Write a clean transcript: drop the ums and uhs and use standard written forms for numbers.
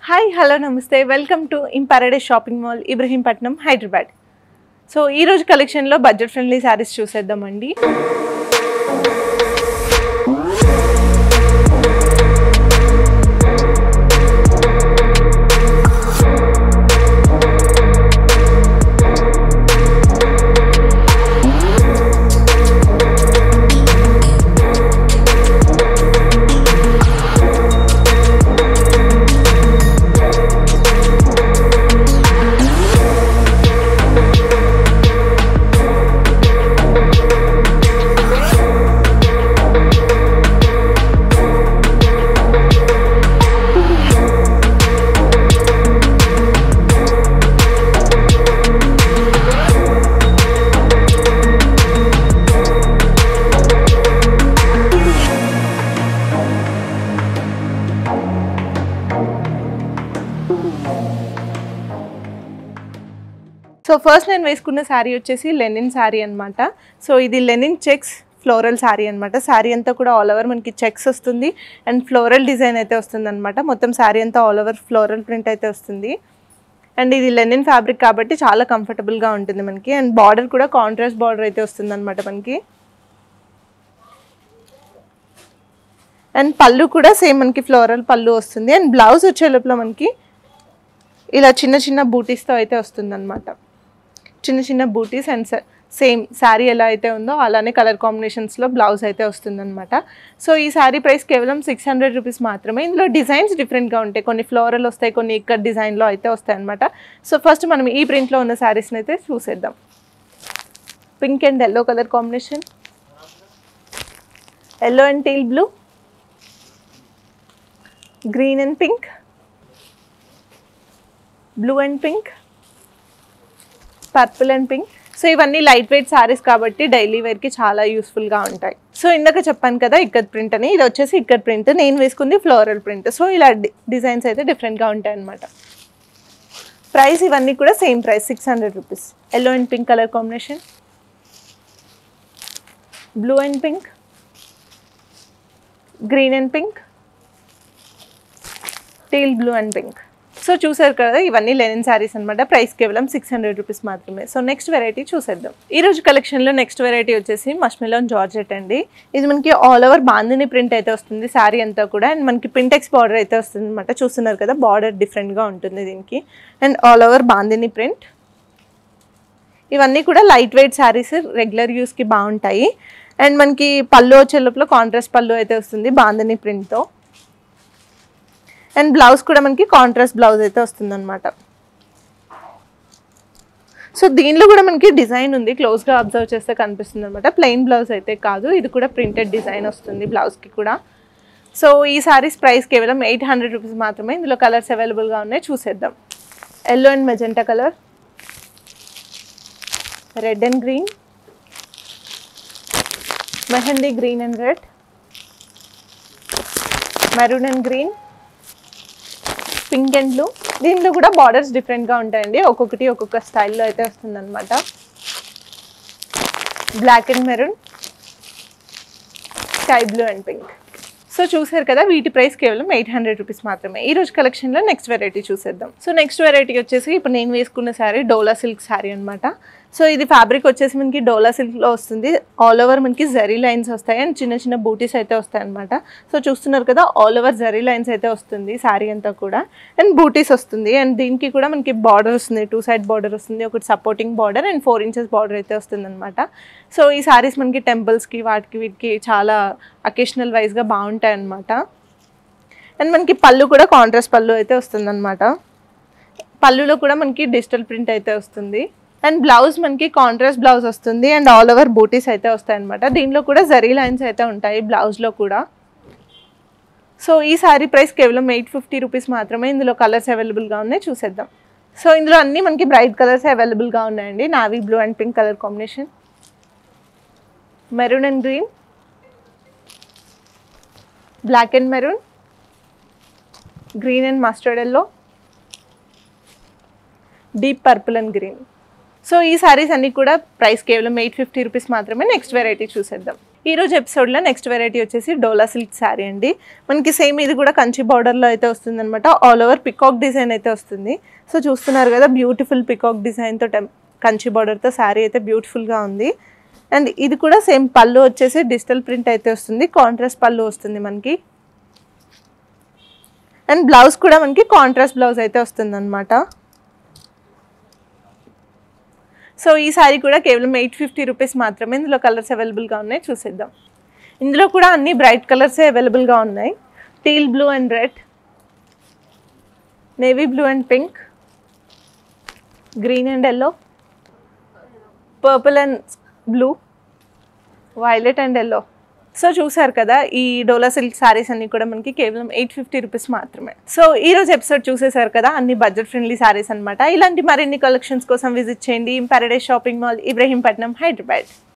Hi hello నమస్తే welcome to Imparadise shopping mall Ibrahimpatnam Hyderabad. So ఈరోజు కలెక్షన్లో బడ్జెట్ ఫ్రెండ్లీ శారీస్ చూసేద్దామండి. సో ఫస్ట్ నేను వేసుకున్న శారీ వచ్చేసి లెనిన్ శారీ అనమాట. సో ఇది లెనిన్ చెక్స్ ఫ్లోరల్ శారీ అనమాట. శారీ అంతా కూడా ఆల్ ఓవర్ మనకి చెక్స్ వస్తుంది అండ్ ఫ్లోరల్ డిజైన్ అయితే వస్తుంది అనమాట. మొత్తం శారీ అంతా ఆల్ ఓవర్ ఫ్లోరల్ ప్రింట్ అయితే వస్తుంది. అండ్ ఇది లెనిన్ ఫ్యాబ్రిక్ కాబట్టి చాలా కంఫర్టబుల్గా ఉంటుంది మనకి. అండ్ బార్డర్ కూడా కాంట్రాస్ట్ బార్డర్ అయితే వస్తుంది అనమాట మనకి. అండ్ పళ్ళు కూడా సేమ్ మనకి ఫ్లోరల్ పళ్ళు వస్తుంది. అండ్ బ్లౌజ్ వచ్చే లోపల మనకి ఇలా చిన్న చిన్న బూటీస్తో అయితే వస్తుంది అనమాట. చిన్న చిన్న బూటీస్ అండ్ సేమ్ శారీ ఎలా అయితే ఉందో అలానే కలర్ కాంబినేషన్స్లో బ్లౌజ్ అయితే వస్తుందన్నమాట. సో ఈ శారీ ప్రైస్ కేవలం 600 రూపీస్ మాత్రమే. ఇందులో డిజైన్స్ డిఫరెంట్గా ఉంటాయి, కొన్ని ఫ్లోరల్ వస్తాయి, కొన్ని ఇక్కడ డిజైన్లో అయితే వస్తాయి అనమాట. సో ఫస్ట్ మనం ఈ ప్రింట్లో ఉన్న శారీస్ని అయితే చూసేద్దాం. Pink and yellow colour combination, yellow and teal blue, green and pink, blue and pink, purple and pink. So ఇవన్నీ లైట్ వెయిట్ శారీస్ కాబట్టి డైలీ వేర్కి చాలా యూస్ఫుల్గా ఉంటాయి. సో ఇందాక చెప్పాను కదా ఇక్కత్ ప్రింట్ అని, ఇది వచ్చేసి ఇక్కత్ ప్రింట్, నేను వేసుకుంది ఫ్లోరల్ ప్రింట్. సో ఇలా డిజైన్స్ అయితే డిఫరెంట్గా ఉంటాయి అన్నమాట. ప్రైస్ ఇవన్నీ కూడా same price 600 rupees. Yellow and pink colour combination, blue and pink, green and pink, teal blue and pink. So చూసారు కదా ఇవన్నీ లెనిన్ శారీస్ అనమాట. ప్రైస్ కేవలం 600 రూపీస్ మాత్రమే. సో నెక్స్ట్ వెరైటీ చూసేద్దాం. ఈ రోజు కలెక్షన్లో నెక్స్ట్ వెరైటీ వచ్చేసి మష్మెలాన్ జార్జెట్ అండి. ఇది మనకి ఆల్ ఓవర్ బాందిని ప్రింట్ అయితే వస్తుంది శారీ అంతా కూడా. అండ్ మనకి పింటెక్స్ బార్డర్ అయితే వస్తుంది అనమాట. చూస్తున్నారు కదా బార్డర్ డిఫరెంట్గా ఉంటుంది దీనికి. And all over bandhani print. ఇవన్నీ కూడా లైట్ వెయిట్ శారీస్, రెగ్యులర్ యూస్కి బాగుంటాయి. అండ్ మనకి పళ్ళు వచ్చే లోపల కాంట్రాస్ట్ పళ్ళు అయితే వస్తుంది బాందిని ప్రింట్తో. అండ్ బ్లౌజ్ కూడా మనకి కాంట్రాస్ట్ బ్లౌజ్ అయితే వస్తుంది అనమాట. సో దీనిలో కూడా మనకి డిజైన్ ఉంది, క్లోజ్గా అబ్జర్వ్ చేస్తే కనిపిస్తుంది అనమాట. ప్లెయిన్ బ్లౌజ్ అయితే కాదు, ఇది కూడా ప్రింటెడ్ డిజైన్ వస్తుంది బ్లౌజ్కి కూడా. సో ఈ సారీస్ ప్రైస్ కేవలం 800 రూపీస్ మాత్రమే. ఇందులో కలర్స్ అవైలబుల్గా ఉన్నాయి, చూసేద్దాం. Yellow and magenta colour, red and green, mehndi green and red, maroon and green, pink and blue. దీంట్లో కూడా బార్డర్స్ డిఫరెంట్గా ఉంటాయండి, ఒక్కొక్కటి ఒక్కొక్క స్టైల్లో అయితే వస్తుంది అనమాట. Black and maroon, sky blue and pink. So చూసారు కదా వీటి ప్రైస్ కేవలం 800 రూపీస్ మాత్రమే. ఈ రోజు కలెక్షన్లో నెక్స్ట్ వెరైటీ చూసేద్దాం. సో నెక్స్ట్ వెరైటీ వచ్చేసి ఇప్పుడు నేను వేసుకున్న శారీ డోలా సిల్క్ శారీ అనమాట. సో ఇది ఫ్యాబ్రిక్ వచ్చేసి మనకి డోలా సిల్క్లో వస్తుంది. ఆల్ ఓవర్ మనకి జరీ లైన్స్ వస్తాయి అండ్ చిన్న చిన్న బూటీస్ అయితే వస్తాయి అనమాట. సో చూస్తున్నారు కదా ఆల్ ఓవర్ జరీ లైన్స్ అయితే వస్తుంది శారీ అంతా కూడా. అండ్ బూటీస్ వస్తుంది. అండ్ దీనికి కూడా మనకి బార్డర్ వస్తుంది, 2 సైడ్ బార్డర్ వస్తుంది, ఒకటి supporting border and 4 inches border అయితే వస్తుంది అనమాట. సో ఈ శారీస్ మనకి టెంపుల్స్కి వాటికి వీటికి చాలా అకేషనల్ వైజ్గా బాగుంటాయి అనమాట. అండ్ మనకి పళ్ళు కూడా కాంట్రాస్ట్ పళ్ళు అయితే వస్తుంది అనమాట. పళ్ళులో కూడా మనకి డిజిటల్ ప్రింట్ అయితే వస్తుంది. అండ్ బ్లౌజ్ మనకి కాంట్రాస్ట్ బ్లౌజ్ వస్తుంది అండ్ ఆల్ ఓవర్ బూటీస్ అయితే వస్తాయి అనమాట. దీనిలో కూడా జరీ లైన్స్ అయితే ఉంటాయి బ్లౌజ్లో కూడా. సో ఈ శారీ ప్రైస్ కేవలం 850 రూపీస్ మాత్రమే. ఇందులో కలర్స్ అవైలబుల్గా ఉన్నాయి, చూసేద్దాం. సో ఇందులో అన్నీ మనకి బ్రైట్ కలర్స్ అవైలబుల్గా ఉన్నాయండి. Navy blue and pink colour combination, maroon and green, black and maroon, green and mustard yellow, deep purple and green. So ఈ సారీస్ అన్నీ కూడా ప్రైస్ కేవలం 850 రూపీస్ మాత్రమే. నెక్స్ట్ వెరైటీ చూసేద్దాం. ఈ రోజు ఎపిసోడ్లో నెక్స్ట్ వెరైటీ వచ్చేసి డోలా సిల్క్ శారీ అండి. మనకి సేమ్ ఇది కూడా కంచి బార్డర్లో అయితే వస్తుంది అనమాట. ఆల్ ఓవర్ పికాక్ డిజైన్ అయితే వస్తుంది. సో చూస్తున్నారు కదా, బ్యూటిఫుల్ పికాక్ డిజైన్తో కంచి బార్డర్తో శారీ అయితే బ్యూటిఫుల్గా ఉంది. అండ్ ఇది కూడా సేమ్ పళ్ళు వచ్చేసి డిజిటల్ ప్రింట్ అయితే వస్తుంది, కాంట్రాస్ట్ పళ్ళు వస్తుంది మనకి. అండ్ బ్లౌజ్ కూడా మనకి కాంట్రాస్ట్ బ్లౌజ్ అయితే వస్తుంది అనమాట. సో ఈ శారీ కూడా కేవలం 850 రూపీస్ మాత్రమే. ఇందులో కలర్స్ అవైలబుల్గా ఉన్నాయి, చూసేద్దాం. ఇందులో కూడా అన్ని బ్రైట్ కలర్సే అవైలబుల్గా ఉన్నాయి. Teal blue and red, navy blue and pink, green and yellow, purple and blue, violet and yellow. So చూసారు కదా, ఈ డోలా సిల్క్ శారీస్ అన్ని కూడా మనకి కేవలం 850 రూపీస్ మాత్రమే. సో ఈ రోజు ఎపిసోడ్ చూసేసారు కదా, అన్ని బడ్జెట్ ఫ్రెండ్లీ శారీస్ అనమాట. ఇలాంటి మరిన్ని కలెక్షన్స్ కోసం విజిట్ చేయండి paradise shopping mall, Ibrahimpatnam, Hyderabad.